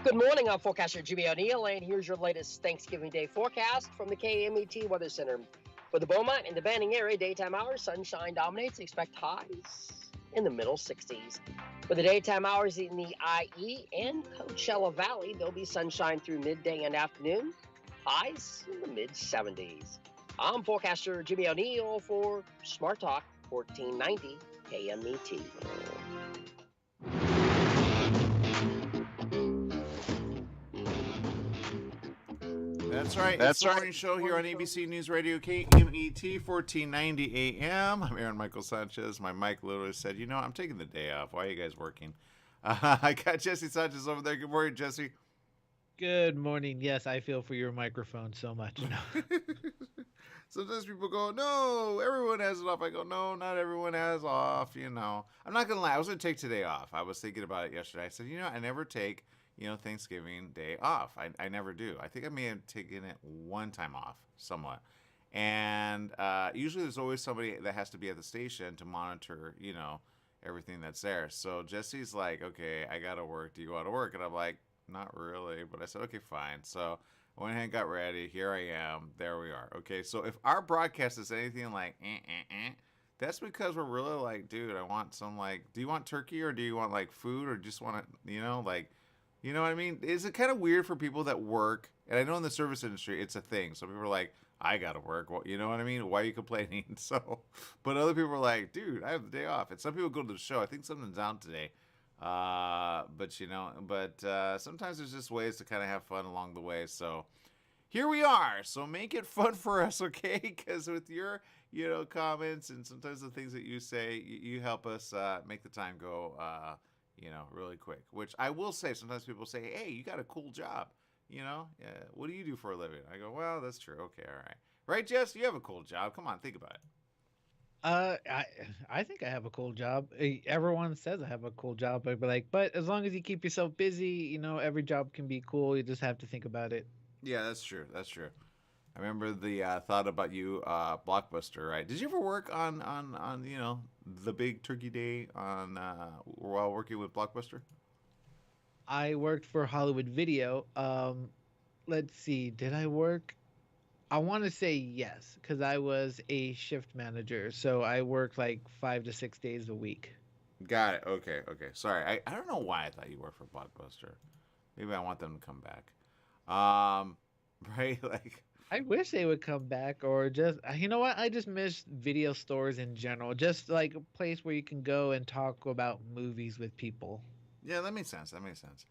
Good morning, I'm forecaster Jimmy O'Neill, and here's your latest Thanksgiving Day forecast from the KMET Weather Center. For the Beaumont and the Banning area, daytime hours, sunshine dominates. Expect highs in the middle 60s. For the daytime hours in the IE and Coachella Valley, there'll be sunshine through midday and afternoon. Highs in the mid 70s. I'm forecaster Jimmy O'Neill for Smart Talk 1490 KMET. That's right. It's the morning show here on ABC News Radio KMET 1490 AM. I'm Aaron Michael Sanchez. My mic literally said, I'm taking the day off. Why are you guys working? I got Jesse Sanchez over there. Good morning, Jesse. Good morning. Yes, I feel for your microphone so much. No. Sometimes people go, no, everyone has it off. I go, no, not everyone has off, I'm not going to lie. I was going to take today off. I was thinking about it yesterday. I said, I never take Thanksgiving Day off. I never do. I think I may have taken it one time off, somewhat. And usually there's always somebody that has to be at the station to monitor, everything that's there. So Jesse's like, okay, I got to work. Do you go out to work? And I'm like, not really. But I said, okay, fine. So I went ahead and got ready. Here I am. There we are. Okay, so if our broadcast is anything like, that's because we're really like, dude, I want some do you want turkey or do you want food or just want to, you know what I mean? Is it kind of weird for people that work? And I know in the service industry, it's a thing. So people are like, I got to work. Well, you know what I mean? Why are you complaining? So, but other people are like, dude, I have the day off. And some people go to the show. I think something's out today. But sometimes there's just ways to kind of have fun along the way. So here we are. So make it fun for us, okay? Because with your, comments and sometimes the things that you say, you help us make the time go really quick, which I will say, sometimes people say, hey, you got a cool job, what do you do for a living? I go, well, that's true. Okay. All right. Right, Jess, you have a cool job. Come on, think about it. I think I have a cool job. Everyone says I have a cool job, but as long as you keep yourself busy, every job can be cool. You just have to think about it. Yeah, that's true. That's true. I remember the thought about you, Blockbuster, right? Did you ever work on the big Turkey Day while working with Blockbuster? I worked for Hollywood Video. Let's see, did I work? I want to say yes, because I was a shift manager, so I worked like 5 to 6 days a week. Got it. Okay. Okay. Sorry. I don't know why I thought you worked for Blockbuster. Maybe I want them to come back. Right? I wish they would come back, or just, you know what? I just miss video stores in general. Just like a place where you can go and talk about movies with people. Yeah, that makes sense. That makes sense.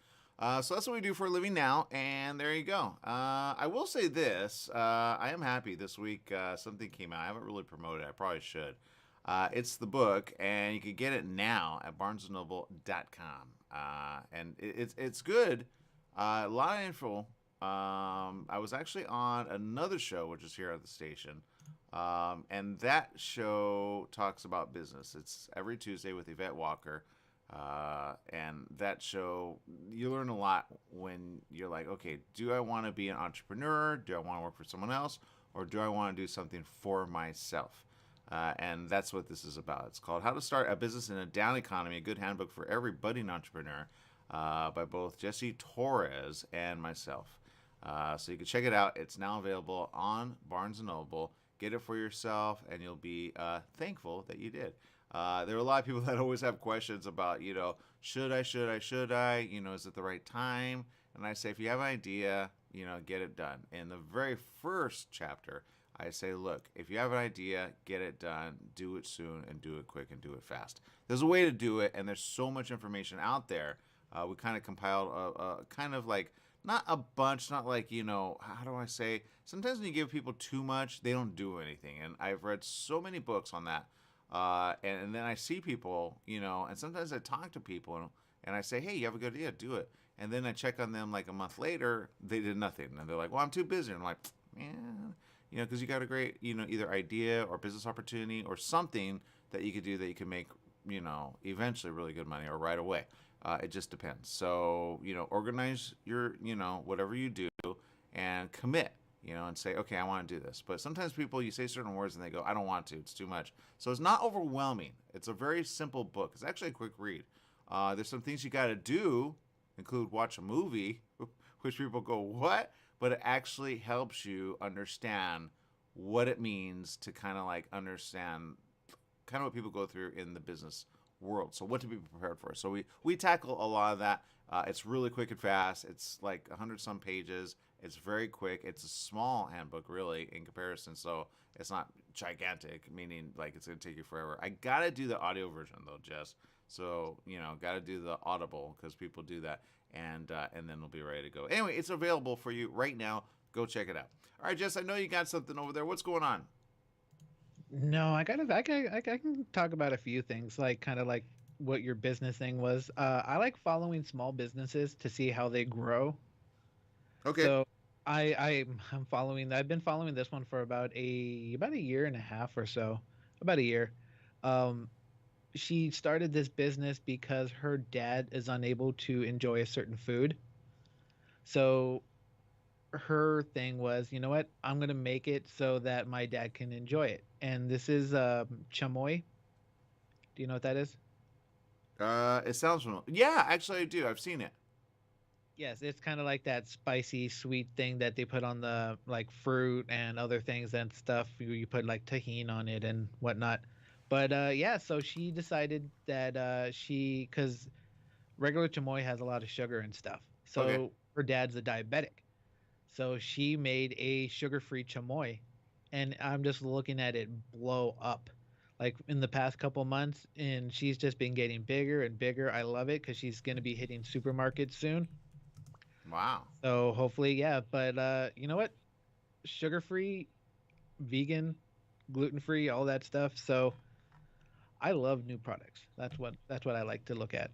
So that's what we do for a living now, and there you go. I will say this. I am happy this week. Something came out. I haven't really promoted it. I probably should. It's the book, and you can get it now at barnesandnoble.com. And it's good. A lot of info. I was actually on another show, which is here at the station. And that show talks about business. It's every Tuesday with Yvette Walker. And that show, you learn a lot when you're like, okay, do I want to be an entrepreneur? Do I want to work for someone else? Or do I want to do something for myself? And that's what this is about. It's called How to Start a Business in a Down Economy, a good handbook for every budding entrepreneur, by both Jesse Torres and myself. So you can check it out. It's now available on Barnes & Noble. Get it for yourself, and you'll be thankful that you did. There are a lot of people that always have questions about, should I? Is it the right time? And I say, if you have an idea, get it done. In the very first chapter, I say, look, if you have an idea, get it done, do it soon, and do it quick, and do it fast. There's a way to do it, and there's so much information out there. We kind of compiled a kind of like, not a bunch, not like, how do I say? Sometimes when you give people too much, they don't do anything. And I've read so many books on that. And then I see people, and sometimes I talk to people and I say, hey, you have a good idea, do it. And then I check on them like a month later, they did nothing. And they're like, well, I'm too busy. And I'm like, man, because you got a great, either idea or business opportunity or something that you could do that you can make, eventually really good money or right away. It just depends. So, organize your, whatever you do and commit. And say, okay, I want to do this. But sometimes people, you say certain words and they go, I don't want to. It's too much. So it's not overwhelming. It's a very simple book. It's actually a quick read. There's some things you got to do, include watch a movie, which people go, what? But it actually helps you understand what it means to kind of like understand kind of what people go through in the business world. So what to be prepared for. So we tackle a lot of that. It's really quick and fast. It's like 100 some pages. It's very quick. It's a small handbook, really, in comparison. So it's not gigantic, meaning like it's going to take you forever. I got to do the audio version, though, Jess. So, got to do the Audible because people do that. And then we'll be ready to go. Anyway, it's available for you right now. Go check it out. All right, Jess, I know you got something over there. What's going on? No, I can talk about a few things, like kind of like what your business thing was. I like following small businesses to see how they grow. Okay. So I'm following. I've been following this one for about a year and a half or so, about a year. Um, she started this business because her dad is unable to enjoy a certain food. So her thing was, you know what? I'm gonna make it so that my dad can enjoy it. And this is chamoy. Do you know what that is? It sounds familiar. Yeah, actually, I do. I've seen it. Yes, it's kind of like that spicy sweet thing that they put on the like fruit and other things and stuff. You put like tahini on it and whatnot. But yeah, so she decided that because regular chamoy has a lot of sugar and stuff. Okay. So her dad's a diabetic. So she made a sugar-free chamoy, and I'm just looking at it blow up. Like in the past couple months, and she's just been getting bigger and bigger. I love it because she's gonna be hitting supermarkets soon. Wow. So hopefully, yeah. But you know what? Sugar-free, vegan, gluten-free, all that stuff. So I love new products. That's what I like to look at.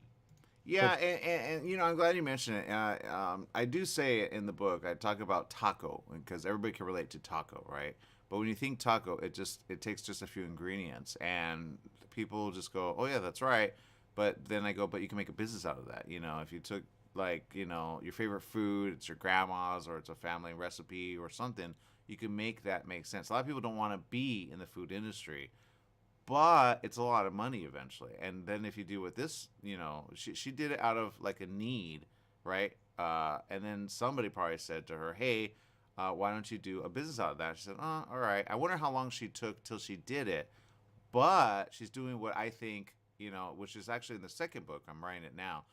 Yeah, Hope and I'm glad you mentioned it. I do say it in the book. I talk about taco because everybody can relate to taco, right? But when you think taco, it takes just a few ingredients, and people just go, "Oh yeah, that's right." But then I go, "But you can make a business out of that." If you took like your favorite food, it's your grandma's or it's a family recipe or something, you can make that make sense. A lot of people don't want to be in the food industry, but it's a lot of money eventually. And then if you do with this, she did it out of like a need, right? And then somebody probably said to her, "Hey, why don't you do a business out of that?" She said, "Oh, all right." I wonder how long she took till she did it, but she's doing what I think, which is actually in the second book. I'm writing it now.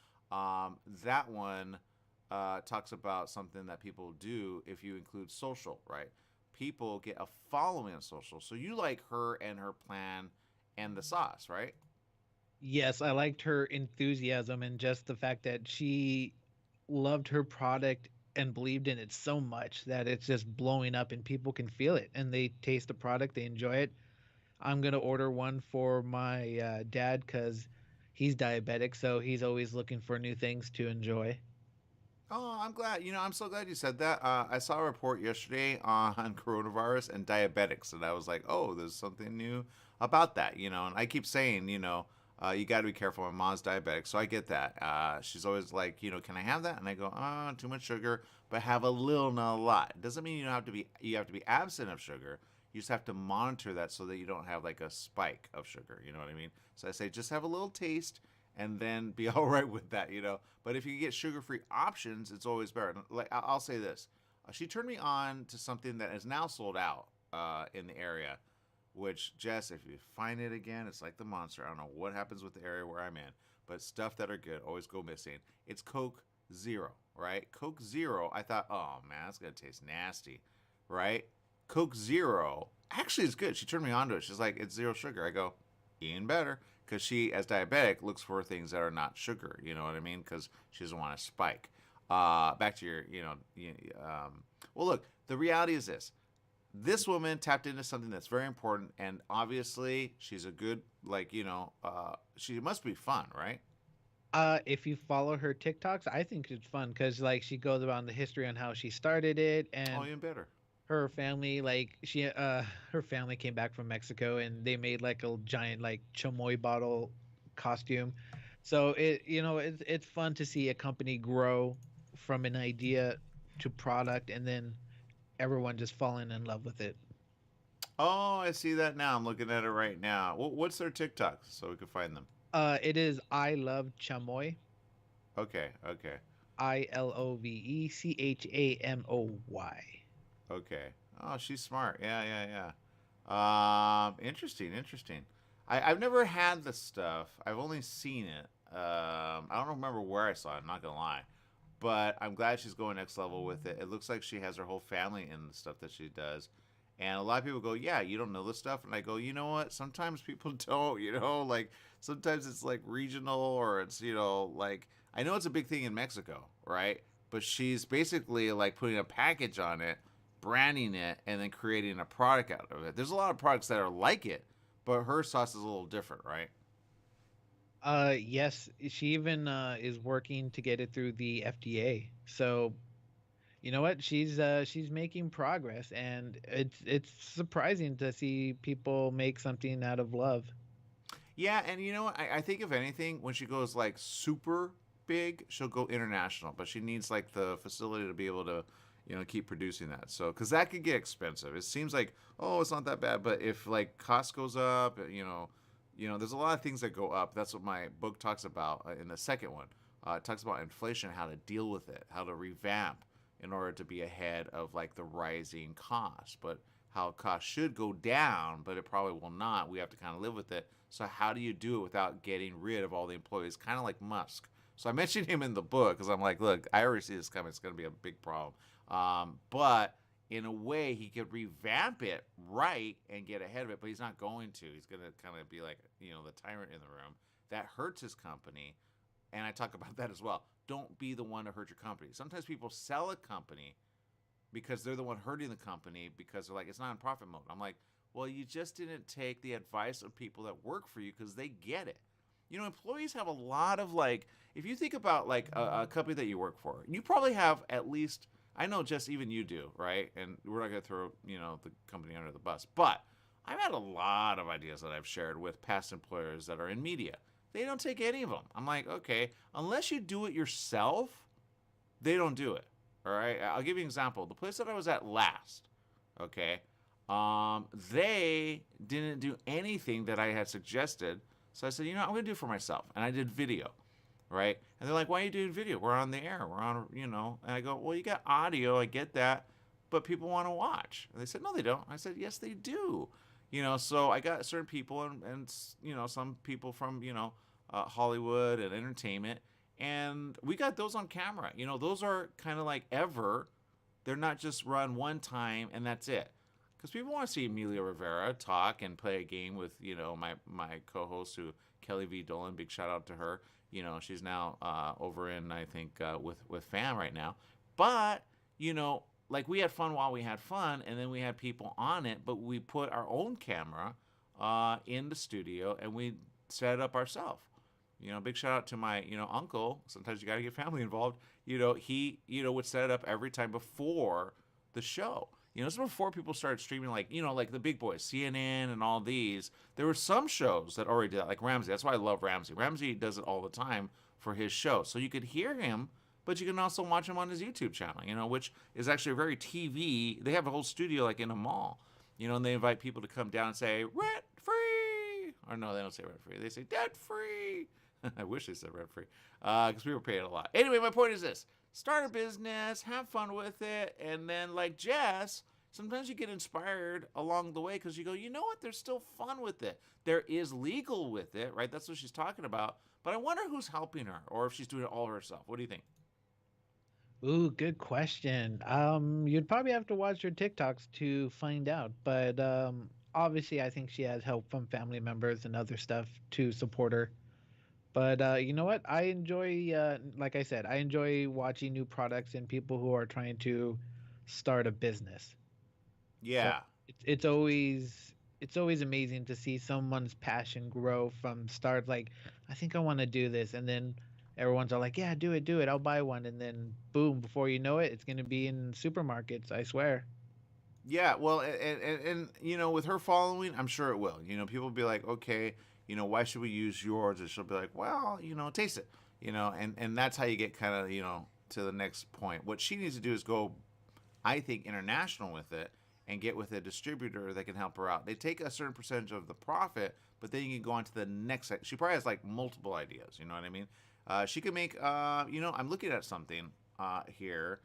That one talks about something that people do if you include social, right? People get a following on social. So you like her and her plan and the sauce, right? yes, I liked her enthusiasm and just the fact that she loved her product and believed in it so much that it's just blowing up and people can feel it and they taste the product, they enjoy it. I'm gonna order one for my dad because he's diabetic, so he's always looking for new things to enjoy. Oh, I'm glad. I'm so glad you said that. I saw a report yesterday on coronavirus and diabetics, and I was like, oh, there's something new about that, And I keep saying, you got to be careful. My mom's diabetic, so I get that. She's always like, can I have that? And I go, too much sugar, but have a little, not a lot. It doesn't mean you have to be absent of sugar. You just have to monitor that so that you don't have like a spike of sugar. You know what I mean? So I say, just have a little taste and then be all right with that. But if you get sugar-free options, it's always better. Like I'll say this, she turned me on to something that is now sold out in the area. Which, Jess, if you find it again, it's like the monster. I don't know what happens with the area where I'm in, but stuff that are good always go missing. It's Coke Zero, right? Coke Zero. I thought, oh man, that's gonna taste nasty, right? Coke Zero actually is good. She turned me on to it. She's like, it's zero sugar. I go, even better, because she, as diabetic, looks for things that are not sugar. You know what I mean? Because she doesn't want to spike. Back to your, well, look, the reality is this woman tapped into something that's very important, and obviously she's a good, like, she must be fun, right? If you follow her TikToks, I think it's fun because like she goes around the history on how she started it Oh, and even better. her family. Like her family came back from Mexico and they made like a giant like chamoy bottle costume. So it's fun to see a company grow from an idea to product and then everyone just falling in love with it. Oh, I see that now. I'm looking at it right now. What's their TikTok so we can find them? It is I love chamoy. Okay, okay. Ilovechamoy. Okay. Oh, she's smart. Yeah, yeah, yeah. Interesting, interesting. I've never had the stuff. I've only seen it. I don't remember where I saw it. I'm not gonna lie, but I'm glad she's going next level with it. It looks like she has her whole family in the stuff that she does. And a lot of people go, "Yeah, you don't know this stuff," and I go, "You know what? Sometimes people don't. Like sometimes it's like regional, or it's like I know it's a big thing in Mexico, right? But she's basically like putting a package on it, branding it, and then creating a product out of it. There's a lot of products that are like it, but her sauce is a little different, right? Yes, she even is working to get it through the FDA. So you know what? She's making progress, and it's surprising to see people make something out of love. Yeah, and you know what? I think if anything, when she goes like super big, she'll go international, but she needs like the facility to be able to, keep producing that. So, because that could get expensive. It seems like, oh, it's not that bad, but if like cost goes up, there's a lot of things that go up. That's what my book talks about in the second one. It talks about inflation, how to deal with it, how to revamp in order to be ahead of like the rising costs. But how costs should go down, but it probably will not. We have to kind of live with it. So how do you do it without getting rid of all the employees? Kind of like Musk. So I mentioned him in the book because I'm like, look, I already see this coming. It's going to be a big problem. But in a way, he could revamp it right and get ahead of it, but he's not going to. He's going to kind of be like, the tyrant in the room. That hurts his company. And I talk about that as well. Don't be the one to hurt your company. Sometimes people sell a company because they're the one hurting the company because they're like, it's not in profit mode. I'm like, well, you just didn't take the advice of people that work for you because they get it. Employees have a lot of like, if you think about like a company that you work for, you probably have at least, I know just even you do, right? And we're not going to throw, the company under the bus, but I've had a lot of ideas that I've shared with past employers that are in media. They don't take any of them. I'm like, okay, unless you do it yourself, they don't do it. All right. I'll give you an example. The place that I was at last, okay, they didn't do anything that I had suggested. So I said, I'm going to do it for myself. And I did video, right? And they're like, why are you doing video? We're on the air. We're on, And I go, well, you got audio. I get that. But people want to watch. And they said, no, they don't. I said, yes, they do. So I got certain people and some people from, Hollywood and entertainment. And we got those on camera. Those are kind of like ever. They're not just run one time and that's it. Because people want to see Emilio Rivera talk and play a game with, my co-host, Kelly V. Dolan. Big shout out to her. She's now over in, I think, with FAM right now. But, like we had fun while we had fun, and then we had people on it, but we put our own camera in the studio and we set it up ourselves. Big shout out to my, uncle. Sometimes you got to get family involved. He, would set it up every time before the show. This is before people started streaming like the big boys, CNN and all these. There were some shows that already did that, like Ramsey. That's why I love Ramsey. Ramsey does it all the time for his show. So you could hear him, but you can also watch him on his YouTube channel, which is actually a very TV. They have a whole studio like in a mall, and they invite people to come down and say, rent free. Or no, they don't say rent free. They say debt free. I wish they said rent free because we were paying a lot. Anyway, my point is this. Start a business, have fun with it, and then like Jess, sometimes you get inspired along the way because you go, you know what, there's still fun with it. There is legal with it, right? That's what she's talking about. But I wonder who's helping her or if she's doing it all herself. What do you think? Ooh, good question. You'd probably have to watch her TikToks to find out, but obviously, I think she has help from family members and other stuff to support her. But you know what? I enjoy, like I said, I enjoy watching new products and people who are trying to start a business. So Yeah. it's always amazing to see someone's passion grow from start. Like, I think I want to do this, and then everyone's all like, "Yeah, do it. I'll buy one." And then boom, before you know it, it's gonna be in supermarkets. I swear. Yeah, well, and with her following, I'm sure it will. People will be like, okay, why should we use yours? And she'll be like, well, taste it, and that's how you get kind of, to the next point. What she needs to do is go, I think, international with it and get with a distributor that can help her out. They take a certain percentage of the profit, but then you can go on to the next. She probably has like multiple ideas. You know what I mean? She can make, I'm looking at something here,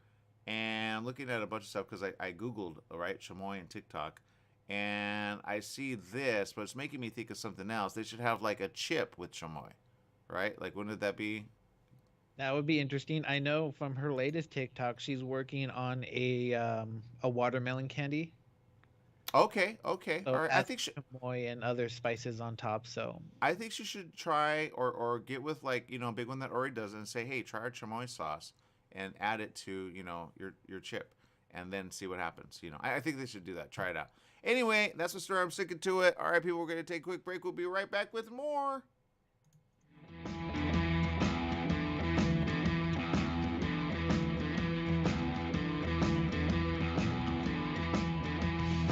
and I'm looking at a bunch of stuff because I Googled, right, chamoy and TikTok, and I see this, but it's making me think of something else. They should have like a chip with chamoy, right? Like, when would that be? That would be interesting. I know from her latest TikTok, she's working on a watermelon candy. Okay, okay, So all right. it has chamoy and other spices on top. So I think she should try or get with, like, a big one that already does it and say, hey, try our chamoy sauce and add it to, your chip, and then see what happens. I think they should do that. Try it out. Anyway, that's the story. I'm sticking to it. All right, people, we're going to take a quick break. We'll be right back with more.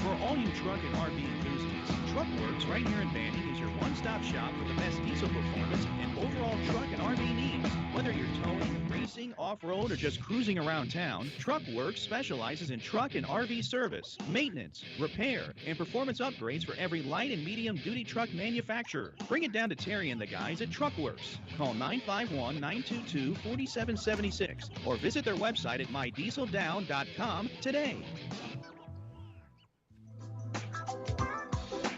For all you truck and RV enthusiasts, TruckWorks right here in Banning is your one-stop shop for the best diesel performance and overall truck and RV needs. Whether you're towing, racing, off-road, or just cruising around town, TruckWorks specializes in truck and RV service, maintenance, repair, and performance upgrades for every light and medium-duty truck manufacturer. Bring it down to Terry and the guys at TruckWorks. Call 951-922-4776 or visit their website at mydieseldown.com today.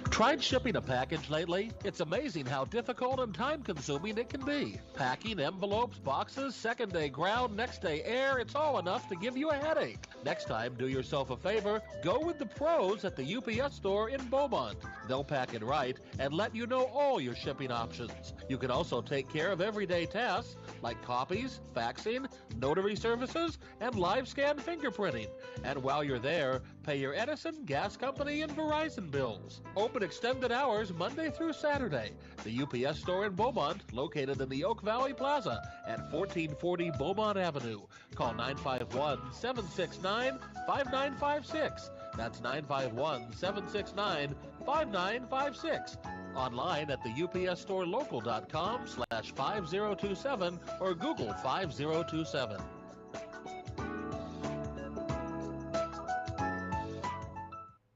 Tried shipping a package lately? It's amazing how difficult and time-consuming it can be. Packing envelopes, boxes, second-day ground, next-day air, it's all enough to give you a headache. Next time, do yourself a favor, go with the pros at the UPS store in Beaumont. They'll pack it right and let you know all your shipping options. You can also take care of everyday tasks like copies, faxing, notary services, and live scan fingerprinting. And while you're there, pay your Edison, gas company, and Verizon bills. Open extended hours Monday through Saturday. The UPS store in Beaumont, located in the Oak Valley Plaza at 1440 Beaumont Avenue. Call 951-769-5956. That's 951-769-5956. Online at the upsstorelocal.com/5027 or Google 5027.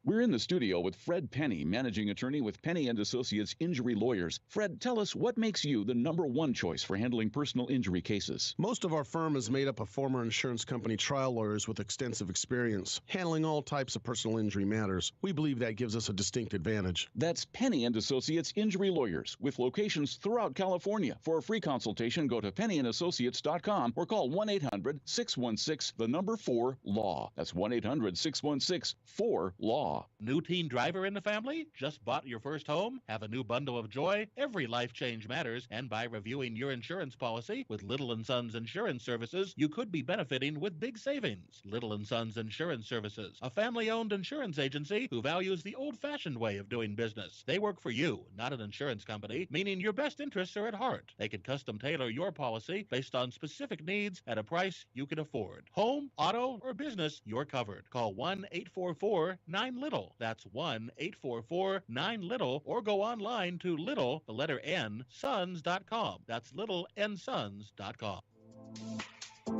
We're in the studio with Fred Penny, managing attorney with Penny and Associates Injury Lawyers. Fred, tell us what makes you the number one choice for handling personal injury cases. Most of our firm is made up of former insurance company trial lawyers with extensive experience handling all types of personal injury matters. We believe that gives us a distinct advantage. That's Penny and Associates Injury Lawyers with locations throughout California. For a free consultation, go to pennyandassociates.com or call 1-800-616-4-LAW. That's 1-800-616-4-LAW. New teen driver in the family? Just bought your first home? Have a new bundle of joy? Every life change matters, and by reviewing your insurance policy with Little & Sons Insurance Services, you could be benefiting with big savings. Little & Sons Insurance Services, a family-owned insurance agency who values the old-fashioned way of doing business. They work for you, not an insurance company, meaning your best interests are at heart. They can custom tailor your policy based on specific needs at a price you can afford. Home, auto, or business, you're covered. Call 1-844-9LITTLE. That's 1-844-9LITTLE, or go online to little, the letter N, sons.com. That's littlensons.com.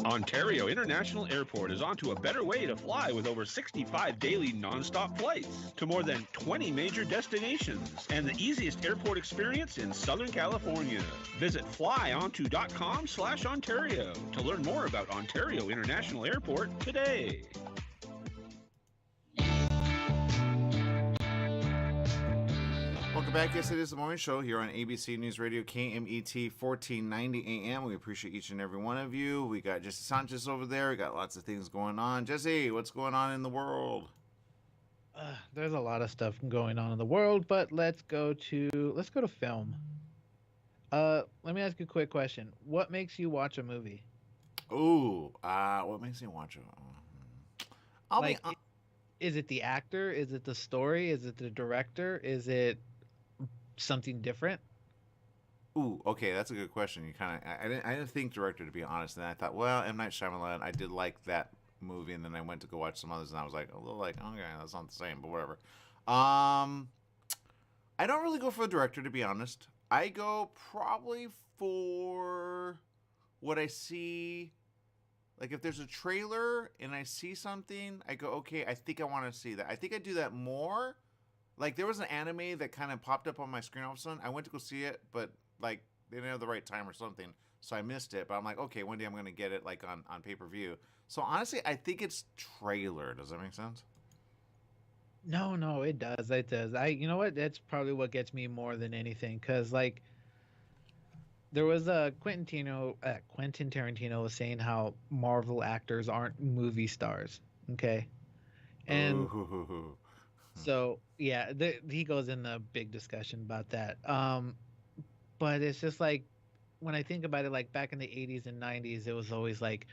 Ontario International Airport is onto a better way to fly with over 65 daily nonstop flights to more than 20 major destinations and the easiest airport experience in Southern California. Visit flyonto.com/Ontario to learn more about Ontario International Airport today. Welcome back. Yes, it is the morning show here on ABC News Radio, KMET 1490 AM. We appreciate each and every one of you. We got Jesse Sanchez over there. We got lots of things going on. Jesse, what's going on in the world? There's a lot of stuff going on in the world, but let's go to film. Let me ask you a quick question. What makes you watch a movie? Ooh, what makes me watch it? Is it the actor? Is it the story? Is it the director? Is it something different? Ooh, okay, that's a good question. You kind of, I didn't think director, to be honest, and I thought, well, M. Night Shyamalan, I did like that movie, and then I went to go watch some others, and I was like, a little like, okay, that's not the same, but whatever. I don't really go for a director, to be honest. I go probably for what I see. Like, if there's a trailer and I see something, I go, okay, I think I want to see that. I think I do that more. Like, there was an anime that kind of popped up on my screen all of a sudden. I went to go see it, but, like, they didn't have the right time or something, so I missed it. But I'm like, okay, one day I'm gonna get it like on pay per view. So honestly, I think it's trailer. Does that make sense? No, no, it does. It does. You know what? That's probably what gets me more than anything, because like there was a Quentin Tarantino was saying how Marvel actors aren't movie stars. Okay, and Ooh. so yeah, he goes in a big discussion about that. But it's just like when I think about it, like back in the 80s and 90s, it was always like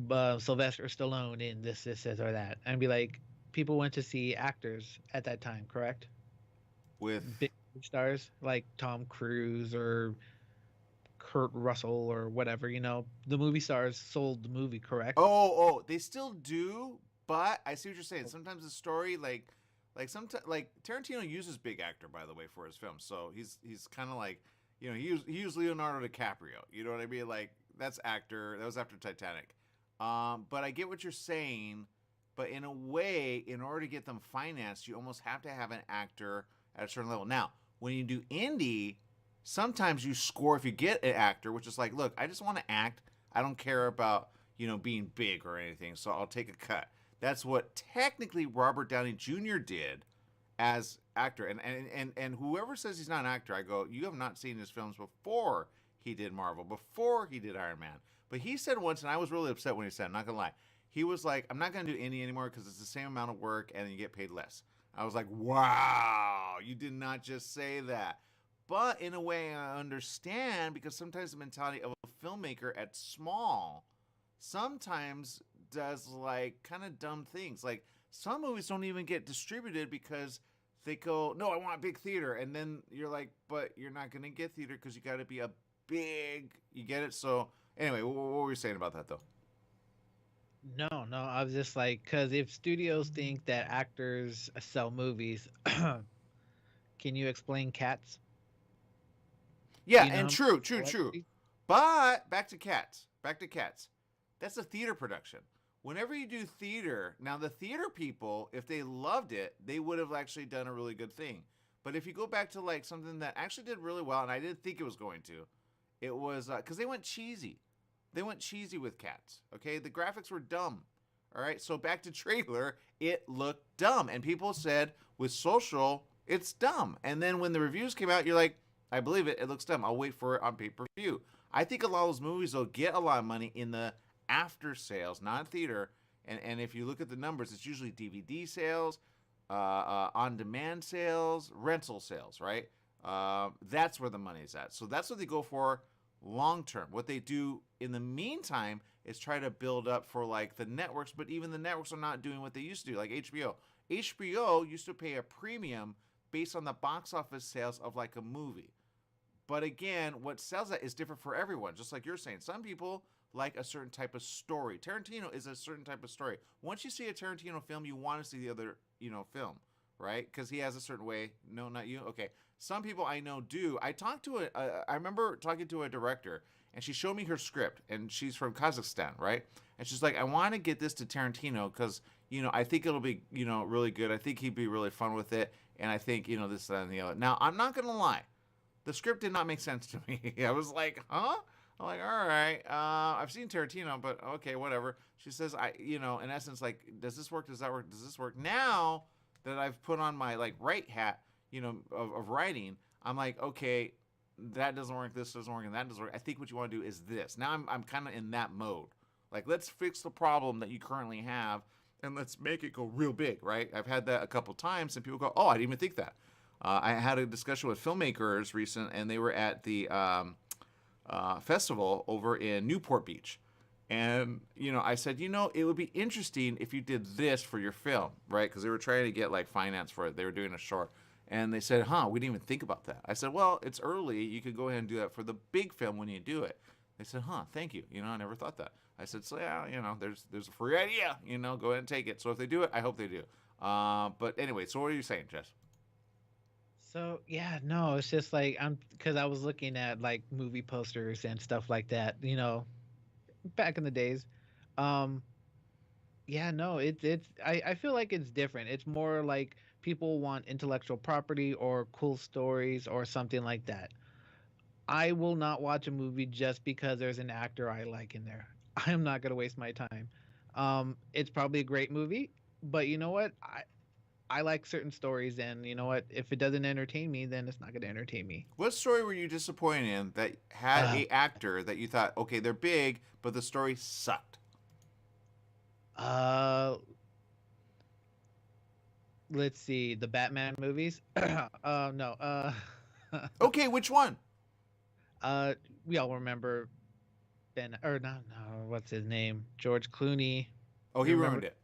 Sylvester Stallone in this, or that. And be like, people went to see actors at that time, correct? With Big stars like Tom Cruise or Kurt Russell or whatever, the movie stars sold the movie, correct? they still do, but I see what you're saying. Sometimes the story, sometimes like Tarantino uses big actor, by the way, for his films. So he's kind of like, he used Leonardo DiCaprio. You know what I mean? Like that's actor. That was after Titanic. But I get what you're saying. But in a way, in order to get them financed, you almost have to have an actor at a certain level. Now, when you do indie, sometimes you score if you get an actor, which is like, look, I just want to act. I don't care about, being big or anything, so I'll take a cut. That's what technically Robert Downey Jr. did as actor. And whoever says he's not an actor, I go, you have not seen his films before he did Marvel, before he did Iron Man. But he said once, and I was really upset when he said, I'm not going to lie, he was like, I'm not going to do indie anymore because it's the same amount of work and you get paid less. I was like, wow, you did not just say that. But in a way, I understand because sometimes the mentality of a filmmaker at small sometimes does like kind of dumb things. Like some movies don't even get distributed because they go, no, I want big theater. And then you're like, but you're not going to get theater because you got to be a big, you get it? So anyway, what were you saying about that though? No, no, I was just like, because if studios think that actors sell movies, can you explain Cats? Yeah, Do you know and how true, many true, true. celebrities? But back to Cats. Back to Cats. That's a theater production. Whenever you do theater, now the theater people, if they loved it, they would have actually done a really good thing. But if you go back to like something that actually did really well, and I didn't think it was going to, it was because they went cheesy. They went cheesy with Cats. Okay, the graphics were dumb. All right, so back to trailer, it looked dumb, and people said with social, it's dumb. And then when the reviews came out, you're like, I believe it. It looks dumb. I'll wait for it on pay per view. I think a lot of those movies will get a lot of money in the after sales, not theater. And if you look at the numbers, it's usually DVD sales, on demand sales, rental sales, right? That's where the money is at. So that's what they go for long term. What they do in the meantime is try to build up for like the networks, but even the networks are not doing what they used to do, like HBO. HBO used to pay a premium based on the box office sales of like a movie. But again, what sells that is different for everyone. Just like you're saying, some people like a certain type of story. Tarantino is a certain type of story. Once you see a Tarantino film, you want to see the other, film, right? Because he has a certain way. No, not you. Okay. Some people I know do. I remember talking to a director, and she showed me her script, and she's from Kazakhstan, right? And she's like, I want to get this to Tarantino because, I think it'll be, really good. I think he'd be really fun with it. And I think, this, that, and the other. Now, I'm not going to lie. The script did not make sense to me. I was like, huh? I'm like, all right. I've seen Tarantino, but okay, whatever. She says, in essence, like, does this work? Does that work? Does this work? Now that I've put on my, like, right hat, of writing, I'm like, okay, that doesn't work. This doesn't work. And that doesn't work. I think what you want to do is this. Now I'm kind of in that mode. Like, let's fix the problem that you currently have and let's make it go real big, right? I've had that a couple times and people go, oh, I didn't even think that. I had a discussion with filmmakers recent, and they were at the festival over in Newport Beach. And, I said, it would be interesting if you did this for your film, right? Because they were trying to get, like, finance for it. They were doing a short. And they said, we didn't even think about that. I said, well, it's early. You could go ahead and do that for the big film when you do it. They said, thank you. I never thought that. I said, so, yeah, there's a free idea. Go ahead and take it. So if they do it, I hope they do. But anyway, so what are you saying, Jess? So yeah, no, it's just like because I was looking at like movie posters and stuff like that, back in the days. Um, yeah, no, I feel like it's different. It's more like people want intellectual property or cool stories or something like that. I will not watch a movie just because there's an actor I like in there. I am not gonna waste my time. It's probably a great movie, but you know what? I like certain stories, and you know what? If it doesn't entertain me, then it's not gonna entertain me. What story were you disappointed in that had Uh, a actor that you thought, okay, they're big, but the story sucked? uh, let's see, the Batman movies. No. Okay, which one? Uh, we all remember Ben, or no, what's his name? George Clooney. Oh, he You remember? ruined it.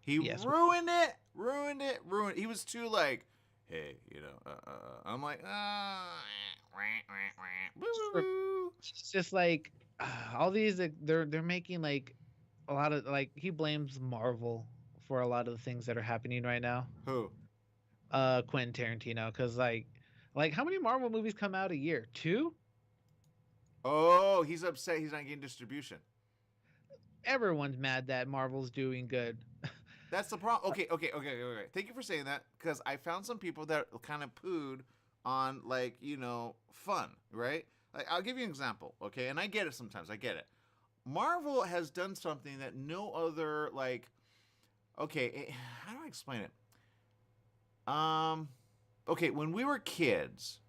He Yes. ruined it. Ruined it. Ruined. He was too like, hey, I'm like, It's just like all these, like, they're making like a lot of, like, he blames Marvel for a lot of the things that are happening right now. Who? Quentin Tarantino, because like how many Marvel movies come out a year? Two? Oh, he's upset. He's not getting distribution. Everyone's mad that Marvel's doing good. That's the problem. Okay. Thank you for saying that, because I found some people that kind of pooed on, like, fun, right? Like, I'll give you an example, okay? And I get it sometimes. I get it. Marvel has done something that no other, like, okay, how do I explain it? Okay, when we were kids,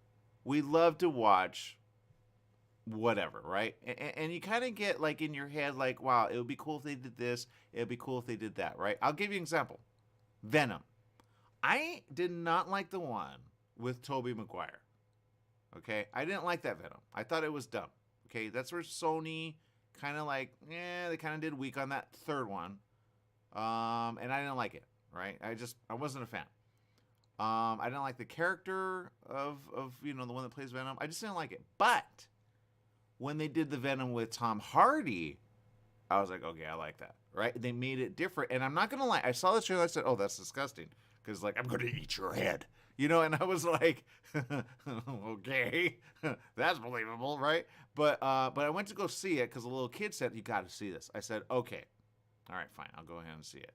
we loved to watch whatever, right? And you kind of get, like, in your head, like, wow, it would be cool if they did this. It would be cool if they did that, right? I'll give you an example. Venom. I did not like the one with Tobey Maguire. Okay? I didn't like that Venom. I thought it was dumb. Okay? That's where Sony kind of like, they kind of did weak on that third one. And I didn't like it, right? I wasn't a fan. I didn't like the character of the one that plays Venom. I just didn't like it. But when they did the Venom with Tom Hardy, I was like, okay, I like that, right? They made it different. And I'm not going to lie. I saw the trailer. I said, oh, that's disgusting. Because, like, I'm going to eat your head. And I was like, okay, that's believable, right? But I went to go see it because a little kid said, you got to see this. I said, okay, all right, fine. I'll go ahead and see it.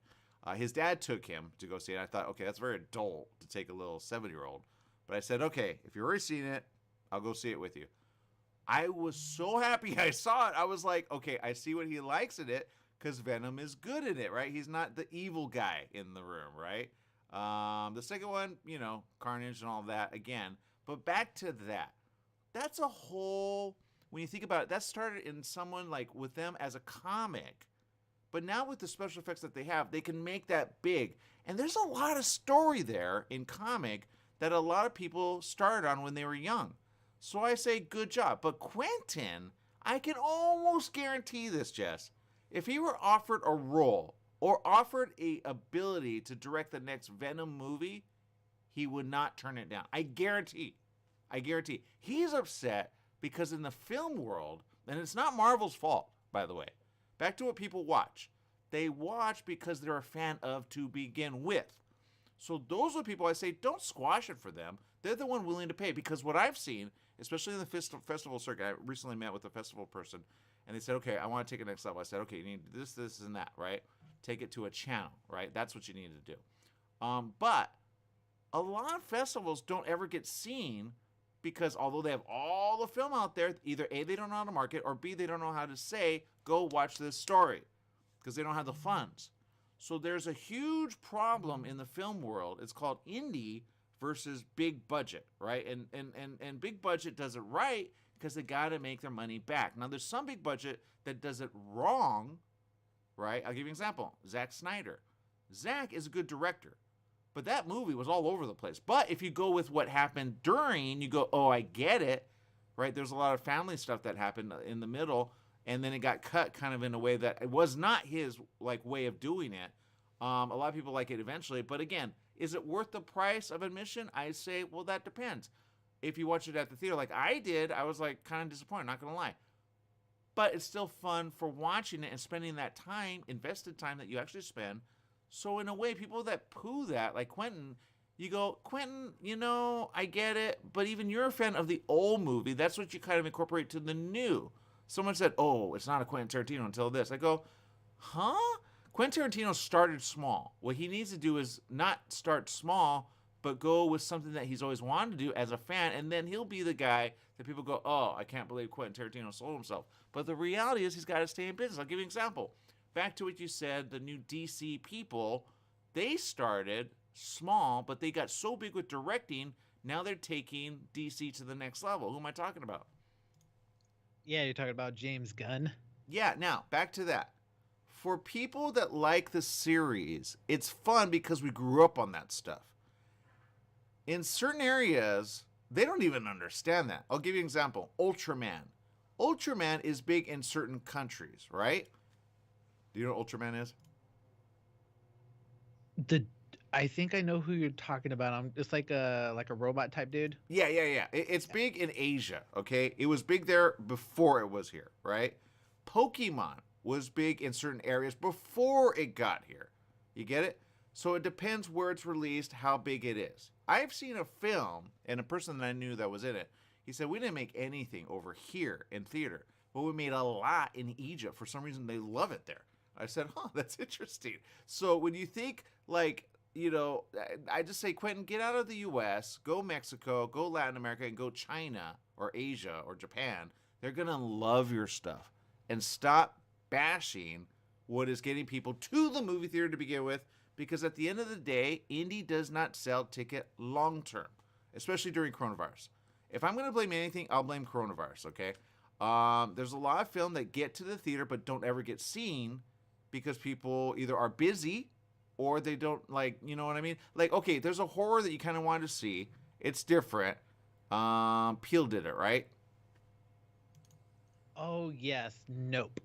His dad took him to go see it. I thought, okay, that's very adult to take a little 7-year-old. But I said, okay, if you've already seen it, I'll go see it with you. I was so happy I saw it. I was like, okay, I see what he likes in it because Venom is good in it, right? He's not the evil guy in the room, right? The second one, Carnage and all that again. But back to that. That's a whole, when you think about it, that started in someone like with them as a comic. But now with the special effects that they have, they can make that big. And there's a lot of story there in comic that a lot of people started on when they were young. So I say good job. But Quentin, I can almost guarantee this, Jess. If he were offered a role or offered a ability to direct the next Venom movie, he would not turn it down. I guarantee. He's upset because in the film world, and it's not Marvel's fault, by the way. Back to what people watch. They watch because they're a fan of to begin with. So those are people I say, don't squash it for them. They're the one willing to pay. Because what I've seen, especially in the festival circuit, I recently met with a festival person, and they said, okay, I want to take it next level. I said, okay, you need this, and that, right? Take it to a channel, right? That's what you need to do. But a lot of festivals don't ever get seen because although they have all the film out there, either A, they don't know how to market, or B, they don't know how to say, go watch this story, because they don't have the funds. So there's a huge problem in the film world. It's called indie versus big budget, right? And big budget does it right because they got to make their money back. Now, there's some big budget that does it wrong, right? I'll give you an example. Zack Snyder. Zack is a good director, but that movie was all over the place. But if you go with what happened during, you go, oh, I get it, right? There's a lot of family stuff that happened in the middle, and then it got cut kind of in a way that it was not his like way of doing it. A lot of people like it eventually, but again, is it worth the price of admission? I say, well, that depends. If you watch it at the theater like I did, I was like kind of disappointed, not gonna lie. But it's still fun for watching it and spending that time, invested time that you actually spend. So in a way, people that poo that, like Quentin, you go, Quentin, I get it, but even you're a fan of the old movie. That's what you kind of incorporate to the new. Someone said, oh, it's not a Quentin Tarantino until this. I go, huh? Quentin Tarantino started small. What he needs to do is not start small, but go with something that he's always wanted to do as a fan, and then he'll be the guy that people go, oh, I can't believe Quentin Tarantino sold himself. But the reality is he's got to stay in business. I'll give you an example. Back to what you said, the new DC people, they started small, but they got so big with directing, now they're taking DC to the next level. Who am I talking about? Yeah, you're talking about James Gunn. Yeah, now, back to that. For people that like the series, it's fun because we grew up on that stuff. In certain areas, they don't even understand that. I'll give you an example. Ultraman. Ultraman is big in certain countries, right? Do you know what Ultraman is? I think I know who you're talking about. It's like a robot type dude. Yeah. It's big in Asia, okay? It was big there before it was here, right? Pokemon was big in certain areas before it got here. You get it? So it depends where it's released, how big it is. I've seen a film, and a person that I knew that was in it, he said, we didn't make anything over here in theater, but we made a lot in Egypt. For some reason, they love it there. I said, that's interesting. So when you think, like, you know, I just say, Quentin, get out of the U.S., go Mexico, go Latin America, and go China or Asia or Japan. They're going to love your stuff. And stop bashing what is getting people to the movie theater to begin with, because at the end of the day, indie does not sell ticket long term, especially during coronavirus. If I'm going to blame anything, I'll blame coronavirus, okay? There's a lot of film that get to the theater but don't ever get seen because people either are busy or they don't, like, you know what I mean? Like, okay, there's a horror that you kind of want to see. It's different. Peel did it, right? Oh, yes. Nope.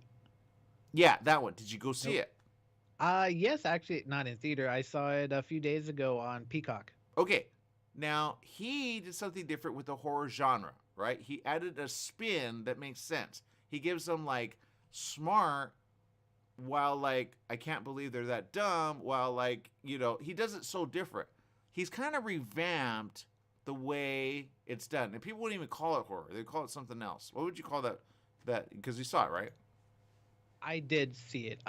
Yeah, that one. Did you go see it? Yes, actually, not in theater. I saw it a few days ago on Peacock. Okay. Now, he did something different with the horror genre, right? He added a spin that makes sense. He gives them, like, smart, while, like, I can't believe they're that dumb, while, like, you know, he does it so different. He's kind of revamped the way it's done. And people wouldn't even call it horror. They'd call it something else. What would you call that? Because you saw it, right? I did see it.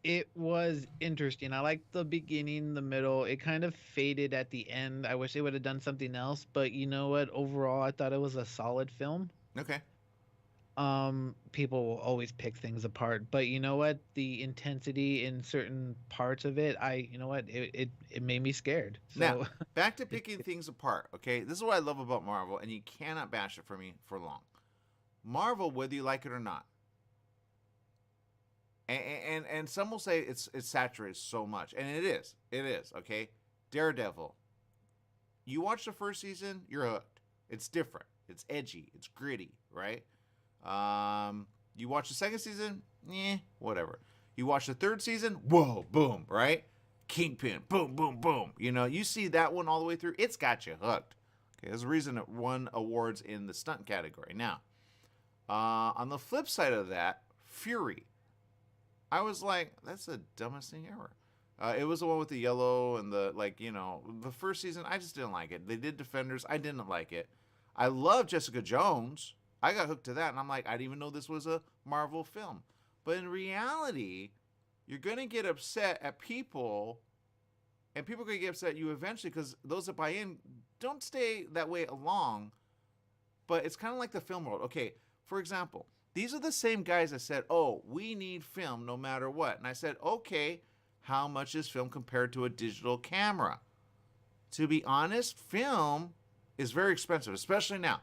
It was interesting. I liked the beginning, the middle. It kind of faded at the end. I wish they would have done something else, but you know what? Overall, I thought it was a solid film. Okay. People will always pick things apart, but you know what? The intensity in certain parts of it, it made me scared. So Now, back to picking things apart, okay? This is what I love about Marvel, and you cannot bash it for me for long. Marvel, whether you like it or not, and some will say it's saturated so much, and it is, okay? Daredevil, you watch the first season, you're hooked. It's different, it's edgy, it's gritty, right? You watch the second season, whatever. You watch the third season, whoa, boom, right? Kingpin, boom, boom, boom. You know, you see that one all the way through, it's got you hooked. Okay, there's a reason it won awards in the stunt category. Now, on the flip side of that, Fury. I was like, that's the dumbest thing ever. It was the one with the yellow and the, like, you know, the first season, I just didn't like it. They did Defenders, I didn't like it. I love Jessica Jones. I got hooked to that, and I'm like, I didn't even know this was a Marvel film. But in reality, you're going to get upset at people, and people are going to get upset at you eventually, because those that buy in don't stay that way long. But it's kind of like the film world. Okay, for example, these are the same guys that said, oh, we need film no matter what. And I said, okay, how much is film compared to a digital camera? To be honest, film is very expensive, especially now.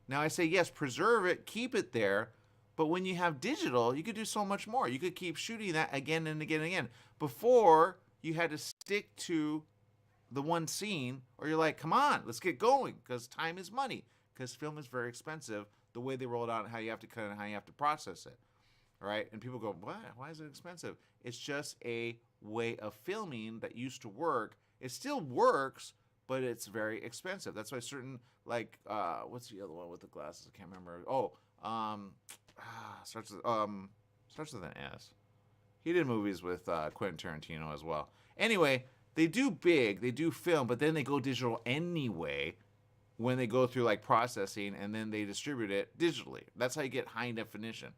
Now I say, yes, preserve it, keep it there. But when you have digital, you could do so much more. You could keep shooting that again and again and again. Before, you had to stick to the one scene, or you're like, come on, let's get going, because time is money. Because film is very expensive, the way they roll it out and how you have to cut it and how you have to process it. All right? And people go, what? Why is it expensive? It's just a way of filming that used to work. It still works, but it's very expensive. That's why certain, like, what's the other one with the glasses? I can't remember. Starts with an S. He did movies with Quentin Tarantino as well. Anyway, they do film, but then they go digital anyway when they go through, like, processing, and then they distribute it digitally. That's how you get high definition,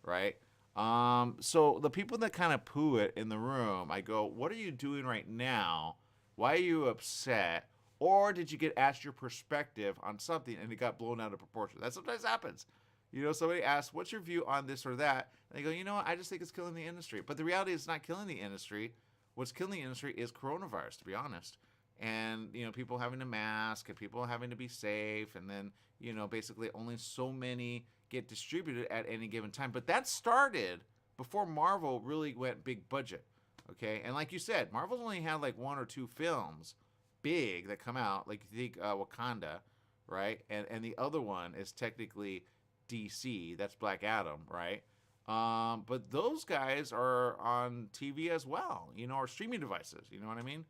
right? So the people that kind of poo it in the room, I go, what are you doing right now Why are you upset? Or did you get asked your perspective on something and it got blown out of proportion? That sometimes happens. You know, somebody asks, what's your view on this or that? And they go, you know what, I just think it's killing the industry. But the reality is it's not killing the industry. What's killing the industry is coronavirus, to be honest. And, you know, people having to mask and people having to be safe. And then, you know, basically only so many get distributed at any given time. But that started before Marvel really went big budget. Okay? And like you said, Marvel's only had like 1 or 2 films big that come out, like you think Wakanda, right? And the other one is technically DC, that's Black Adam, right? But those guys are on TV as well, you know, or streaming devices, you know what I mean?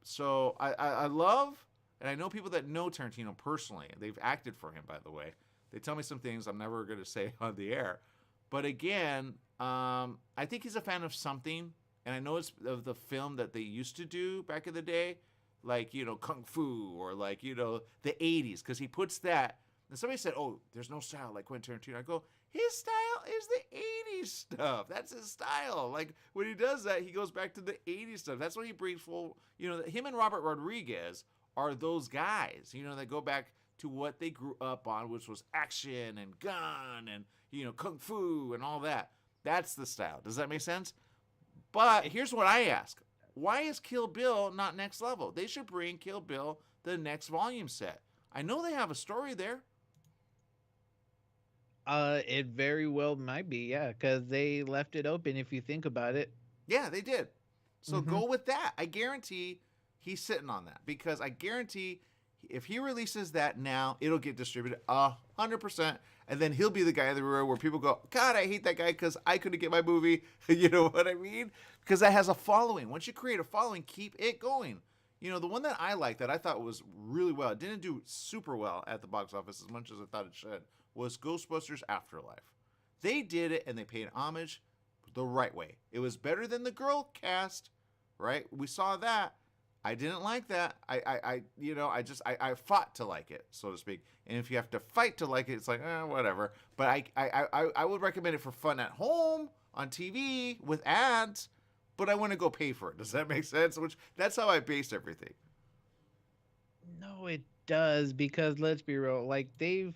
So I love, and I know people that know Tarantino personally. They've acted for him, by the way. They tell me some things I'm never going to say on the air. But again, I think he's a fan of something, and I know it's of the film that they used to do back in the day, like, you know, Kung Fu or like, you know, the 80s, because he puts that. And somebody said, oh, there's no style like Quentin Tarantino. I go, his style is the 80s stuff. That's his style. Like, when he does that, he goes back to the 80s stuff. That's what he brings full, you know, him and Robert Rodriguez are those guys, you know, that go back to what they grew up on, which was action and gun and, you know, Kung Fu and all that. That's the style. Does that make sense? But here's what I ask. Why is Kill Bill not next level? They should bring Kill Bill the next volume set. I know they have a story there. It very well might be, yeah, because they left it open if you think about it. Yeah, they did. So go with that. I guarantee he's sitting on that because I guarantee if he releases that now, it'll get distributed 100%. And then he'll be the guy in the row where people go, God, I hate that guy because I couldn't get my movie. You know what I mean? Because that has a following. Once you create a following, keep it going. You know, the one that I liked that I thought was really well, it didn't do super well at the box office as much as I thought it should, was Ghostbusters Afterlife. They did it and they paid homage the right way. It was better than the girl cast, right? We saw that. I didn't like that. I fought to like it, so to speak. And if you have to fight to like it, it's like, whatever. But I would recommend it for fun at home on TV with ads, but I want to go pay for it. Does that make sense? Which that's how I base everything. No, it does, because let's be real, like they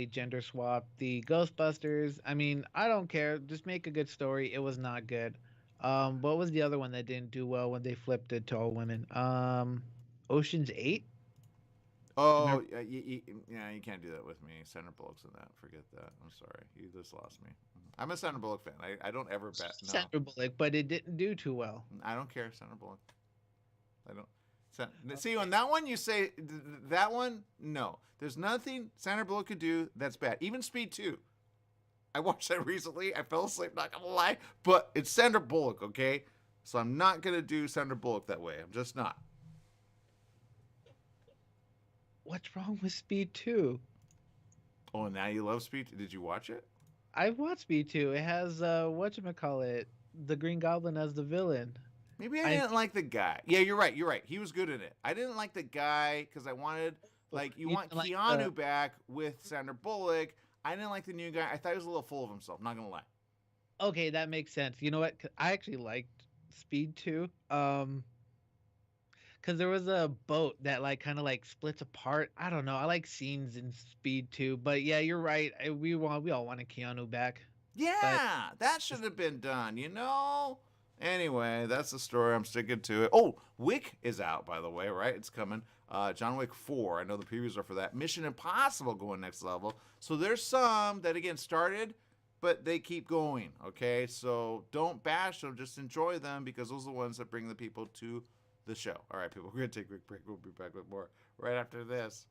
gender swapped the Ghostbusters. I mean, I don't care. Just make a good story. It was not good. What was the other one that didn't do well when they flipped it to all women? Ocean's 8? Oh, you can't do that with me. Sandra Bullock's in that. Forget that. I'm sorry. You just lost me. I'm a Sandra Bullock fan. I don't ever bet. No. Sandra Bullock, but it didn't do too well. I don't care, Sandra Bullock. I don't. See, on that one, you say, that one, no. There's nothing Sandra Bullock could do that's bad. Even Speed 2. I watched that recently. I fell asleep, not going to lie. But it's Sandra Bullock, okay? So I'm not going to do Sandra Bullock that way. I'm just not. What's wrong with Speed 2? Oh, now you love Speed 2? Did you watch it? I watched Speed 2. It has, whatchamacallit, the Green Goblin as the villain. Maybe I didn't like the guy. Yeah, you're right. He was good in it. I didn't like the guy because I wanted, like, you want Keanu back with Sandra Bullock. I didn't like the new guy. I thought he was a little full of himself, not going to lie. Okay, that makes sense. You know what? I actually liked Speed 2. Because there was a boat that, like, kind of, like, splits apart. I don't know. I like scenes in Speed 2. But, yeah, you're right. We all wanted Keanu back. Yeah, that should have been done, you know? Anyway, that's the story. I'm sticking to it. Oh, Wick is out, by the way, right? It's coming. John Wick 4. I know the previews are for that. Mission Impossible going next level. So there's some that, again, started, but they keep going, okay? So don't bash them. Just enjoy them because those are the ones that bring the people to the show. All right, people, we're going to take a quick break. We'll be back with more right after this.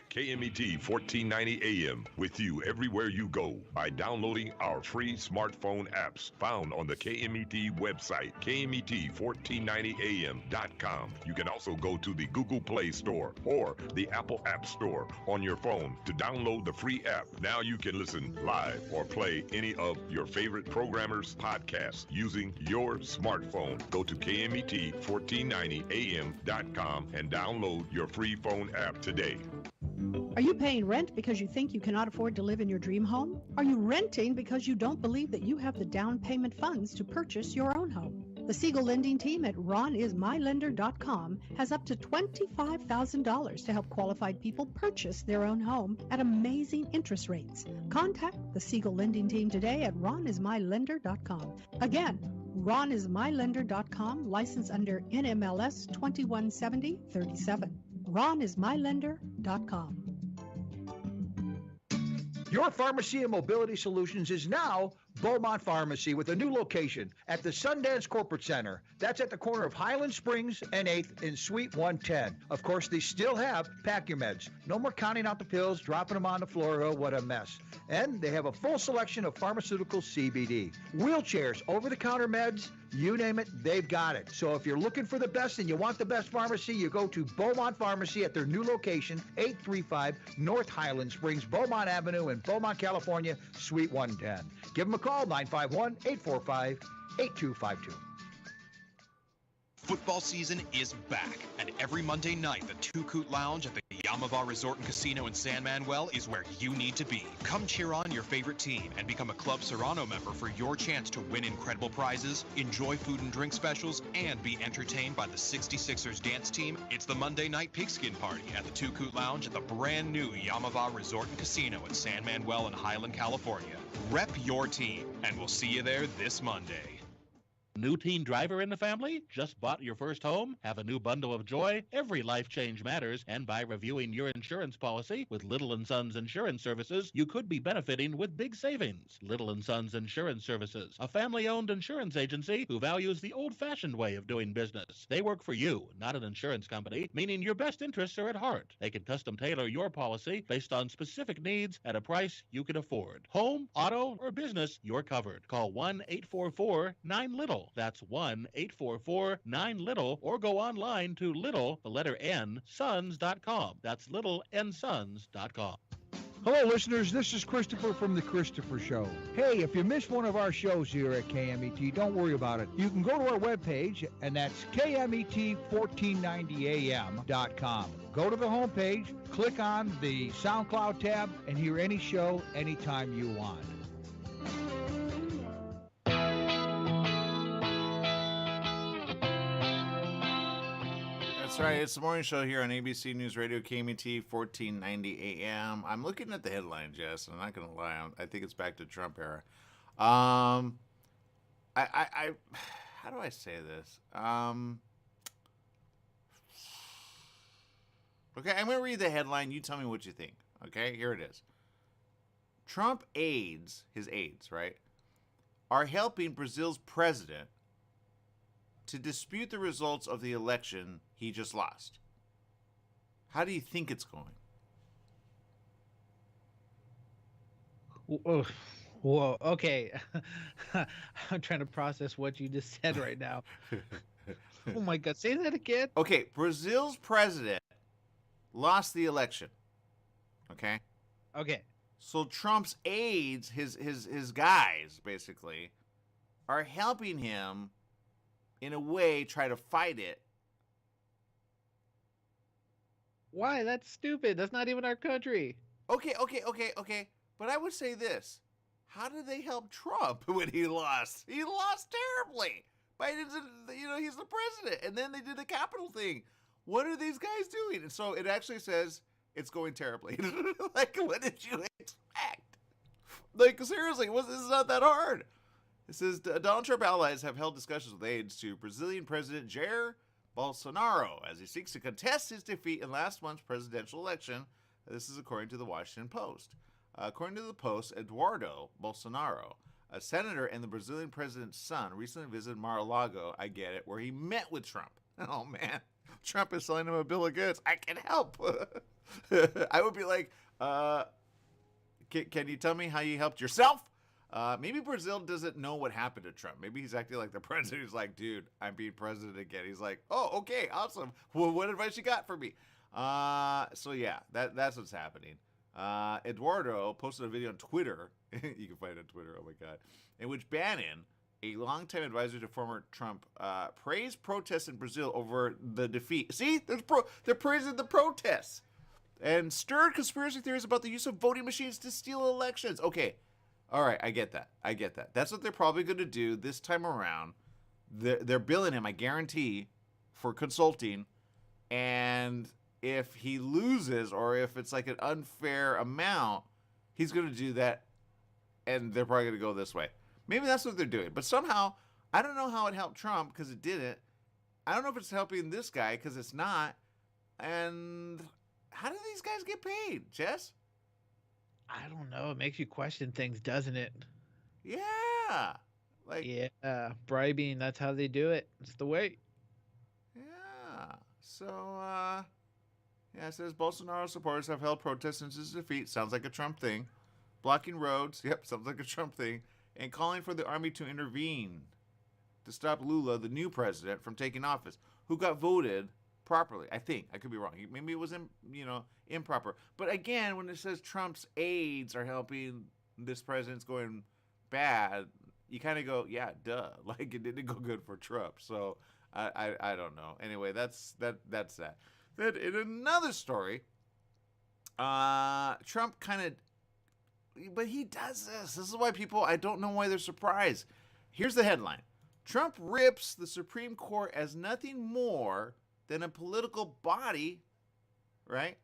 KMET 1490 AM with you everywhere you go by downloading our free smartphone apps found on the KMET website, KMET1490am.com. You can also go to the Google Play Store or the Apple App Store on your phone to download the free app. Now you can listen live or play any of your favorite programmers' podcasts using your smartphone. Go to KMET1490am.com and download your free phone app today. Are you paying rent because you think you cannot afford to live in your dream home? Are you renting because you don't believe that you have the down payment funds to purchase your own home? The Siegel lending team at ronismylender.com has up to $25,000 to help qualified people purchase their own home at amazing interest rates. Contact the Siegel lending team today at ronismylender.com. Again, ronismylender.com, license under NMLS 217037. ronismylender.com. Your pharmacy and mobility solutions is now Beaumont Pharmacy with a new location at the Sundance Corporate Center. That's at the corner of Highland Springs and 8th in Suite 110. Of course, they still have Pack Your Meds. No more counting out the pills, dropping them on the floor. Oh, what a mess. And they have a full selection of pharmaceutical CBD. Wheelchairs, over-the-counter meds, you name it, they've got it. So if you're looking for the best and you want the best pharmacy, you go to Beaumont Pharmacy at their new location, 835 North Highland Springs, Beaumont Avenue in Beaumont, California, Suite 110. Give them a call, 951-845-8252. Football season is back, and every Monday night, the Two Coot Lounge at the Yamava Resort and Casino in San Manuel is where you need to be. Come cheer on your favorite team and become a Club Serrano member for your chance to win incredible prizes, enjoy food and drink specials, and be entertained by the 66ers dance team. It's the Monday night pigskin party at the Two Coot Lounge at the brand new Yamava Resort and Casino in San Manuel in Highland, California. Rep your team, and we'll see you there this Monday. New teen driver in the family? Just bought your first home? Have a new bundle of joy? Every life change matters, and by reviewing your insurance policy with Little & Sons Insurance Services, you could be benefiting with big savings. Little & Sons Insurance Services, a family-owned insurance agency who values the old-fashioned way of doing business. They work for you, not an insurance company, meaning your best interests are at heart. They can custom tailor your policy based on specific needs at a price you can afford. Home, auto, or business, you're covered. Call 1-844-9-LITTLE. That's 1-844-9-LITTLE, or go online to little, the letter N, sons.com. That's littleNsons.com. Hello, listeners. This is Christopher from The Christopher Show. Hey, if you missed one of our shows here at KMET, don't worry about it. You can go to our webpage, and that's KMET1490am.com. Go to the homepage, click on the SoundCloud tab, and hear any show anytime you want. That's right. It's the morning show here on ABC News Radio, KMET 1490 AM. I'm looking at the headline, Jess, and I'm not going to lie. I think it's back to Trump era. How do I say this? Okay, I'm going to read the headline. You tell me what you think. Okay, here it is. Trump aides, his aides, right, are helping Brazil's president to dispute the results of the election he just lost. How do you think it's going? Whoa, okay. I'm trying to process what you just said right now. Oh my God, say that again. Okay, Brazil's president lost the election. Okay? Okay. So Trump's aides, his guys, basically, are helping him in a way try to fight it. Why? That's stupid. That's not even our country. Okay. But I would say this. How did they help Trump when he lost? He lost terribly. Biden's, he's the president. And then they did the Capitol thing. What are these guys doing? And so it actually says it's going terribly. Like, what did you expect? Like, seriously, this is not that hard. It says Donald Trump allies have held discussions with aides to Brazilian President Jair Bolsonaro as he seeks to contest his defeat in last month's presidential election. This is according to the Washington Post. According to the Post, Eduardo Bolsonaro, a senator and the Brazilian president's son, recently visited Mar-a-Lago, I get it, where he met with Trump. Oh, man. Trump is selling him a bill of goods. I can help. I would be like, can you tell me how you helped yourself? Maybe Brazil doesn't know what happened to Trump. Maybe he's acting like the president. He's like, dude, I'm being president again. He's like, oh, okay, awesome. Well, what advice you got for me? So yeah, that's what's happening. Eduardo posted a video on Twitter. You can find it on Twitter. Oh my God. In which Bannon, a longtime advisor to former Trump, praised protests in Brazil over the defeat. See, they're praising the protests. and stirred conspiracy theories about the use of voting machines to steal elections. Okay, all right, I get that. That's what they're probably going to do this time around. They're billing him, I guarantee, for consulting, and if he loses or if it's like an unfair amount, he's going to do that, and they're probably going to go this way. Maybe that's what they're doing. But somehow, I don't know how it helped Trump because it didn't. I don't know if it's helping this guy because it's not. And how do these guys get paid, Jess? I don't know. It makes you question things, doesn't it? Yeah. Yeah, bribing, that's how they do it. It's the way. Yeah. So, yeah, it says Bolsonaro supporters have held protests since his defeat. Sounds like a Trump thing. Blocking roads. Yep, sounds like a Trump thing. And calling for the army to intervene to stop Lula, the new president, from taking office, who got voted properly. I think. I could be wrong. Maybe it was, improper. But again, when it says Trump's aides are helping this president's going bad, you kind of go, yeah, duh. Like, it didn't go good for Trump. So, I don't know. Anyway, that's that. Then in another story, Trump kind of, but he does this. This is why people, I don't know why they're surprised. Here's the headline. Trump rips the Supreme Court as nothing more than a political body, right?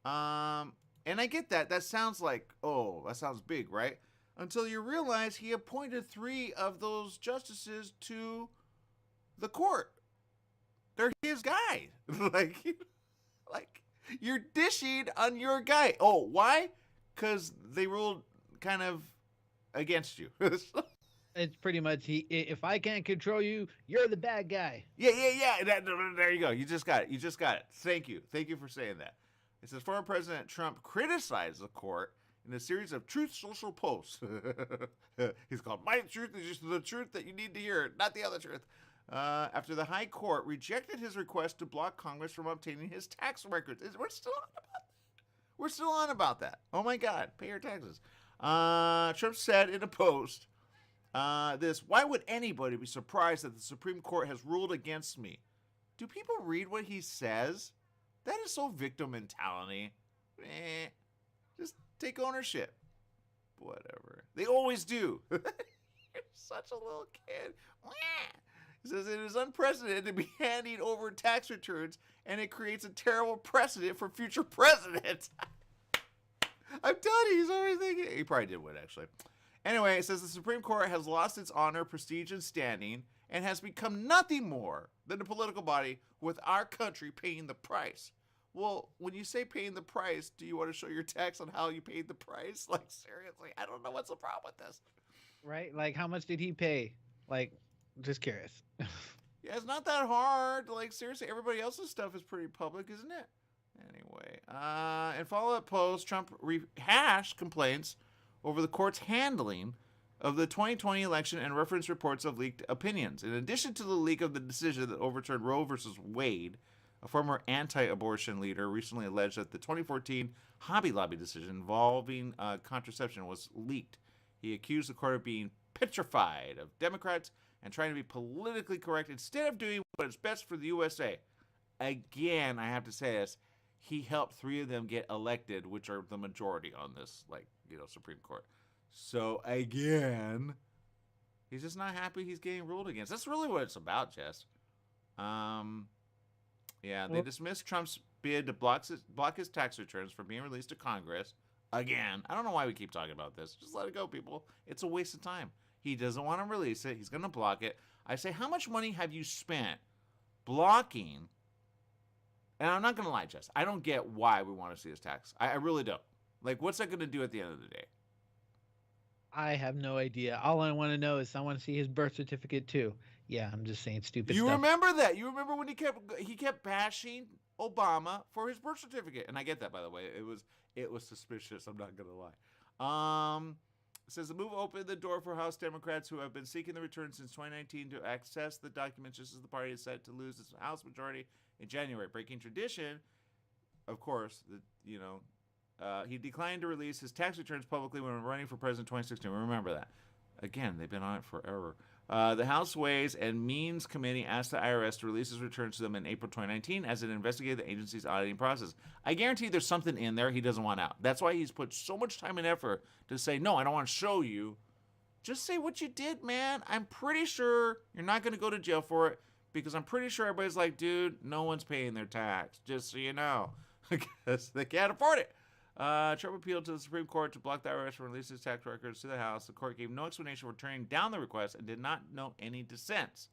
And I get that. That sounds like, oh, that sounds big, right? Until you realize he appointed 3 of those justices to the court. They're his guy. like you're dishing on your guy. Oh, why? Because they ruled kind of against you. It's pretty much, if I can't control you, you're the bad guy. Yeah. There you go. You just got it. Thank you for saying that. It says former President Trump criticized the court in a series of Truth Social posts. He's called, "My truth is just the truth that you need to hear, not the other truth." After the High Court rejected his request to block Congress from obtaining his tax records. We're still on about that. We're still on about that. Oh my God, pay your taxes. Trump said in a post, why would anybody be surprised that the Supreme Court has ruled against me? Do people read what he says? That is so victim mentality. Just take ownership. Whatever. They always do. You're such a little kid. He says it is unprecedented to be handing over tax returns, and it creates a terrible precedent for future presidents. I'm telling you, he's already thinking. He probably did win, actually. Anyway, it says the Supreme Court has lost its honor, prestige, and standing, and has become nothing more than a political body with our country paying the price. Well, when you say paying the price, do you want to show your tax on how you paid the price? Like, seriously, I don't know what's the problem with this. Right? Like, how much did he pay? Like, just curious. Yeah, it's not that hard. Like, seriously, everybody else's stuff is pretty public, isn't it? Anyway, in follow-up post, Trump rehashed complaints over the court's handling of the 2020 election and referenced reports of leaked opinions. In addition to the leak of the decision that overturned Roe versus Wade, a former anti-abortion leader recently alleged that the 2014 Hobby Lobby decision involving contraception was leaked. He accused the court of being petrified of Democrats and trying to be politically correct instead of doing what is best for the USA. Again, I have to say this, he helped 3 of them get elected, which are the majority on this, Supreme Court. So, again, he's just not happy he's getting ruled against. That's really what it's about, Jess. Yeah, they dismissed Trump's bid to block his tax returns from being released to Congress. Again, I don't know why we keep talking about this. Just let it go, people. It's a waste of time. He doesn't want to release it. He's going to block it. I say, how much money have you spent blocking? And I'm not going to lie, Jess. I don't get why we want to see his tax. I really don't. Like, what's that going to do at the end of the day? I have no idea. All I want to know is I want to see his birth certificate too. Yeah, I'm just saying stupid stuff. You remember that? You remember when he kept bashing Obama for his birth certificate? And I get that, by the way. It was suspicious. I'm not going to lie. It says the move opened the door for House Democrats who have been seeking the return since 2019 to access the documents just as the party is set to lose its House majority in January. Breaking tradition, of course, he declined to release his tax returns publicly when running for president in 2016. Remember that. Again, they've been on it forever. The House Ways and Means Committee asked the IRS to release his returns to them in April 2019 as it investigated the agency's auditing process. I guarantee there's something in there he doesn't want out. That's why he's put so much time and effort to say, no, I don't want to show you. Just say what you did, man. I'm pretty sure you're not going to go to jail for it because I'm pretty sure everybody's like, dude, no one's paying their tax, just so you know. Because they can't afford it. Trump appealed to the Supreme Court to block the IRS from releasing his tax records to the House. The court gave no explanation for turning down the request and did not note any dissents.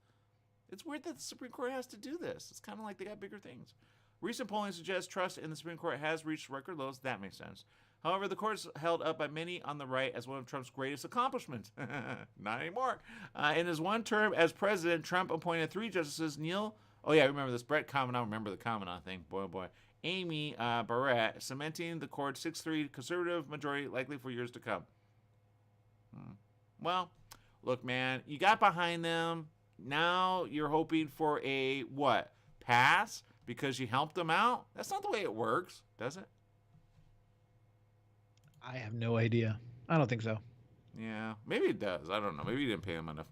It's weird that the Supreme Court has to do this. It's kind of like they got bigger things. Recent polling suggests trust in the Supreme Court has reached record lows. That makes sense. However, the court is held up by many on the right as one of Trump's greatest accomplishments. Not anymore. In his one term as president, Trump appointed 3 justices. Remember this. Brett Kavanaugh. Remember the Kavanaugh thing. Boy, oh boy. Amy Barrett, cementing the court's 6-3 conservative majority likely for years to come. Well, look, man, you got behind them. Now you're hoping for a, what, pass because you helped them out? That's not the way it works, does it? I have no idea. I don't think so. Yeah, maybe it does. I don't know. Maybe you didn't pay them enough.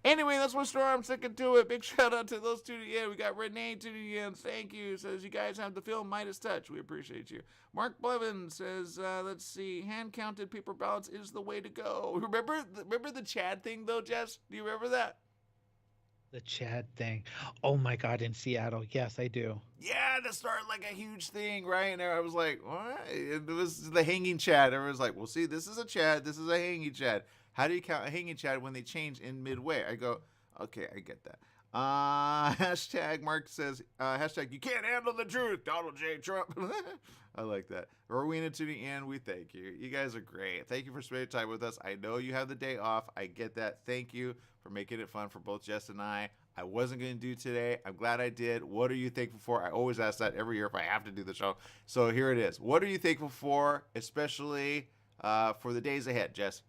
Anyway, that's one story. I'm sticking to it. Big shout out to those tuning in. We got Renee tuning in. Thank you. Says you guys have the film Midas Touch. We appreciate you. Mark Blevin says, let's see, hand-counted paper ballots is the way to go. Remember the Chad thing though, Jess? Do you remember that? The Chad thing. Oh my God, in Seattle. Yes, I do. Yeah, to start like a huge thing, right? And I was like, what? It was the hanging Chad. Everyone's like, well, see, this is a Chad. This is a hanging Chad. How do you count a hanging Chad when they change in midway? I go, okay, I get that. Hashtag Mark says, hashtag you can't handle the truth, Donald J. Trump. I like that. Rowena to the end, we thank you. You guys are great. Thank you for spending time with us. I know you have the day off. I get that. Thank you for making it fun for both Jess and I. I wasn't going to do today. I'm glad I did. What are you thankful for? I always ask that every year if I have to do the show. So here it is. What are you thankful for, especially for the days ahead, Jess?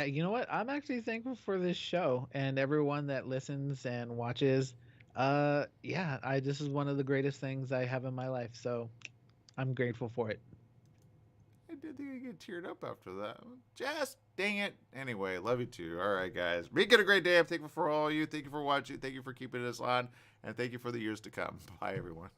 You know what? I'm actually thankful for this show and everyone that listens and watches. This is one of the greatest things I have in my life, so I'm grateful for it. I did think I get teared up after that. Jess, dang it. Anyway, love you too. All right, guys. Make it a great day. I'm thankful for all of you. Thank you for watching. Thank you for keeping us on. And thank you for the years to come. Bye, everyone.